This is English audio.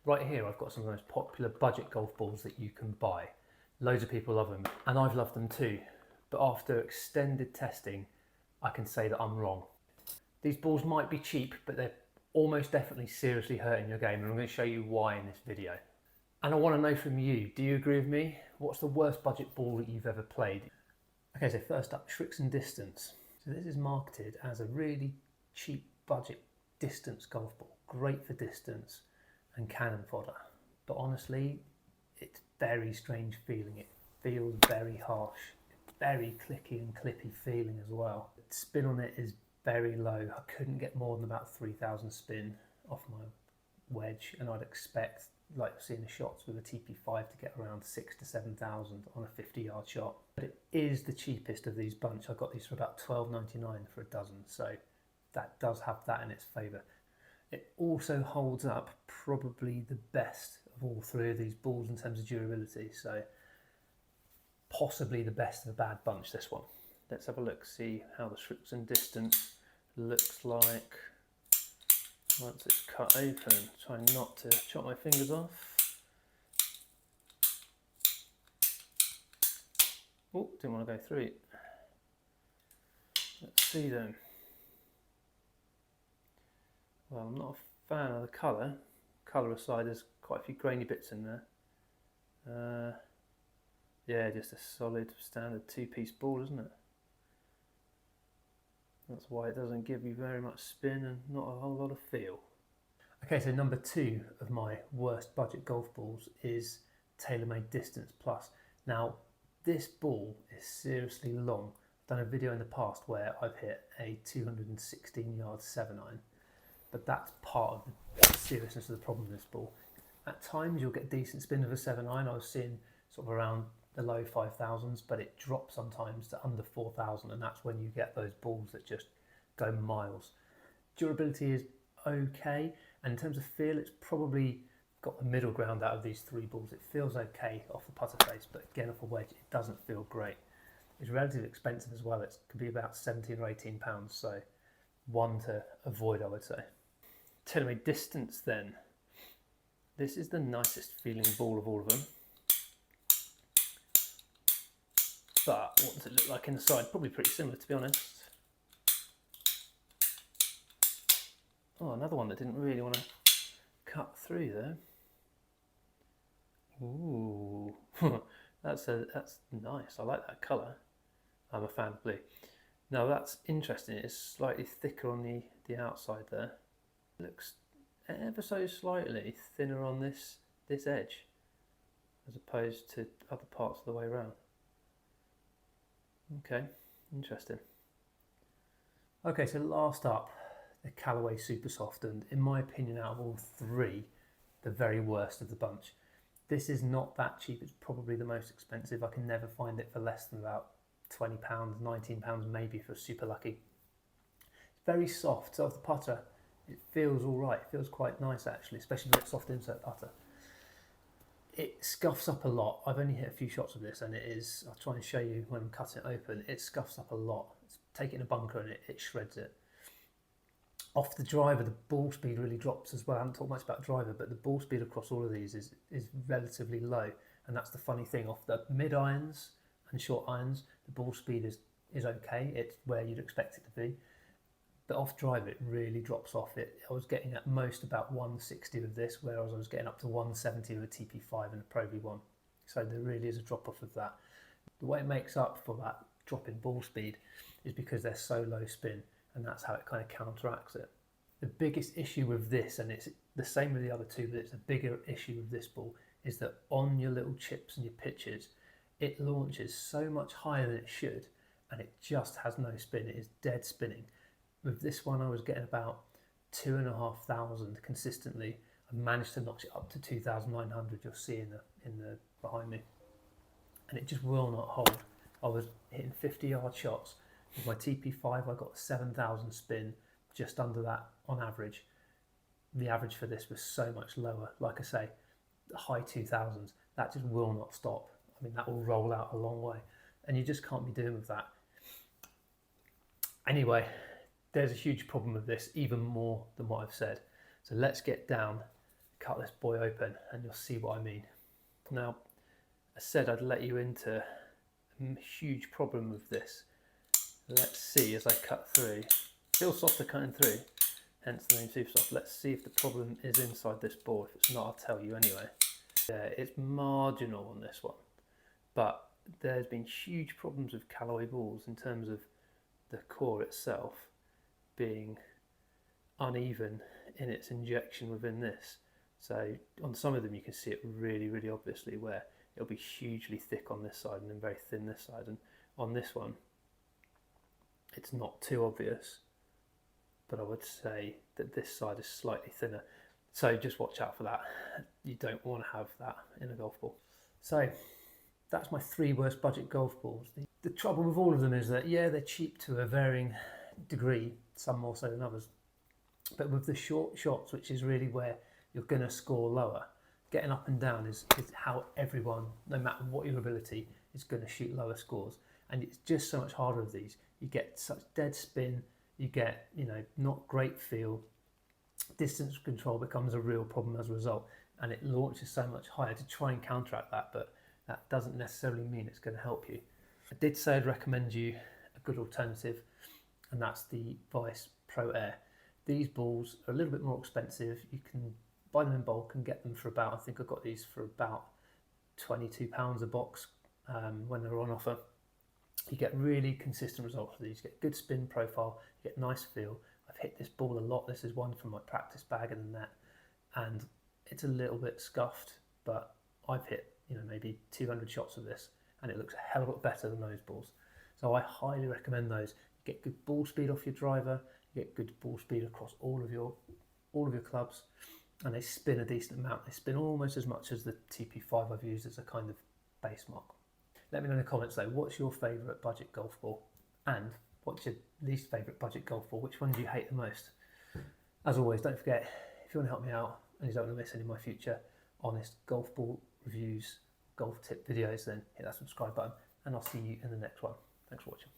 Right here I've got some of the most popular budget golf balls that you can buy. Loads of people love them and I've loved them too, but after extended testing I can say that I'm wrong. These balls might be cheap, but they're almost definitely seriously hurting your game, and I'm going to show you why in this video. And I want to know from you, do you agree with me? What's the worst budget ball that you've ever played? Okay, so first up, Tricks and Distance. So this is marketed as a really cheap budget distance golf ball, great for distance and cannon fodder. But honestly, it's very strange feeling. It feels very harsh, very clicky and clippy feeling as well. The spin on it is very low. I couldn't get more than about 3,000 spin off my wedge, and I'd expect, like seeing the shots with a TP5, to get around 6,000 to 7,000 on a 50-yard shot. But it is the cheapest of these bunch. I got these for about $12.99 for a dozen, so that does have that in its favour. It also holds up probably the best of all three of these balls in terms of durability, so possibly the best of a bad bunch, this one. Let's have a look, see how the Tricks and Distance looks like once it's cut open. Try not to chop my fingers off. Oh, didn't want to go through it. Let's see then. Well, I'm not a fan of the colour. Colour aside, there's quite a few grainy bits in there. Yeah, just a solid standard two-piece ball, isn't it? That's why it doesn't give you very much spin and not a whole lot of feel. Okay, so number 2 of my worst budget golf balls is TaylorMade Distance Plus. Now, this ball is seriously long. I've done a video in the past where I've hit a 216-yard 7-iron, but that's part of the seriousness of the problem with this ball. At times you'll get decent spin of a 7-iron. I was seeing sort of around the low 5,000s, but it drops sometimes to under 4,000, and that's when you get those balls that just go miles. Durability is okay, and in terms of feel, it's probably got the middle ground out of these three balls. It feels okay off the putter face, but again off a wedge it doesn't feel great. It's relatively expensive as well. It could be about 17 or 18 pounds, so one to avoid, I would say. TaylorMade Distance then. This is the nicest feeling ball of all of them. But what does it look like inside? Probably pretty similar, to be honest. Oh, another one that didn't really want to cut through there. Ooh, that's nice. I like that colour. I'm a fan of blue. Now that's interesting. It's slightly thicker on the outside there. It looks ever so slightly thinner on this edge, as opposed to other parts of the way around. Okay, interesting. Okay, so last up, the Callaway Super Soft, and in my opinion, out of all three, the very worst of the bunch. This is not that cheap. It's probably the most expensive. I can never find it for less than about £20, £19 maybe if you're super lucky. It's very soft, so off the putter, it feels all right. It feels quite nice actually, especially with soft insert putter. It scuffs up a lot. I've only hit a few shots of this, and it is, I'll try and show you when I'm cutting it open, it scuffs up a lot. Take it in a bunker and it shreds it. Off the driver, the ball speed really drops as well. I haven't talked much about driver, but the ball speed across all of these is relatively low, and that's the funny thing. Off the mid irons and short irons, the ball speed is okay. It's where you'd expect it to be. But off driver, it really drops off. I was getting at most about 160 with this, whereas I was getting up to 170 with a TP5 and a Pro V1. So there really is a drop off of that. The way it makes up for that drop in ball speed is because they're so low spin, and that's how it kind of counteracts it. The biggest issue with this, and it's the same with the other two, but it's a bigger issue with this ball, is that on your little chips and your pitches, it launches so much higher than it should, and it just has no spin. It is dead spinning. With this one, I was getting about 2,500 consistently. I managed to notch it up to 2,900. You'll see in the behind me, and it just will not hold. I was hitting 50-yard shots with my TP5. I got 7,000 spin, just under that on average. The average for this was so much lower. Like I say, the high 2,000s. That just will not stop. I mean, that will roll out a long way, and you just can't be doing with that. Anyway, there's a huge problem with this, even more than what I've said. So let's get down, cut this boy open and you'll see what I mean. Now, I said I'd let you into a huge problem with this. Let's see as I cut through. Still softer cutting through, hence the name Super Soft. Let's see if the problem is inside this ball. If it's not, I'll tell you anyway. Yeah, it's marginal on this one, but there's been huge problems with Callaway balls in terms of the core itself being uneven in its injection within this. So on some of them you can see it really, really obviously, where it'll be hugely thick on this side and then very thin this side, and on this one it's not too obvious, but I would say that this side is slightly thinner. So just watch out for that. You don't want to have that in a golf ball. So that's my 3 worst budget golf balls. The trouble with all of them is that, yeah, they're cheap to a varying degree, some more so than others. But with the short shots, which is really where you're going to score lower, getting up and down is how everyone, no matter what your ability, is going to shoot lower scores. And it's just so much harder with these. You get such dead spin, you get, not great feel. Distance control becomes a real problem as a result, and it launches so much higher to try and counteract that, but that doesn't necessarily mean it's going to help you. I did say I'd recommend you a good alternative, and that's the Vice Pro Air. These balls are a little bit more expensive. You can buy them in bulk and get them for about, I think I got these for about £22 a box when they're on offer. You get really consistent results with these. You get good spin profile, you get nice feel. I've hit this ball a lot. This is one from my practice bag and the net, and it's a little bit scuffed, but I've hit maybe 200 shots of this, and it looks a hell of a lot better than those balls. So I highly recommend those. You get good ball speed off your driver, you get good ball speed across all of your clubs, and they spin a decent amount. They spin almost as much as the TP5 I've used as a kind of base mark. Let me know in the comments though, what's your favourite budget golf ball, and what's your least favourite budget golf ball? Which one do you hate the most? As always, don't forget, if you want to help me out and you don't want to miss any of my future honest golf ball reviews, golf tip videos, then hit that subscribe button, and I'll see you in the next one. Thanks for watching.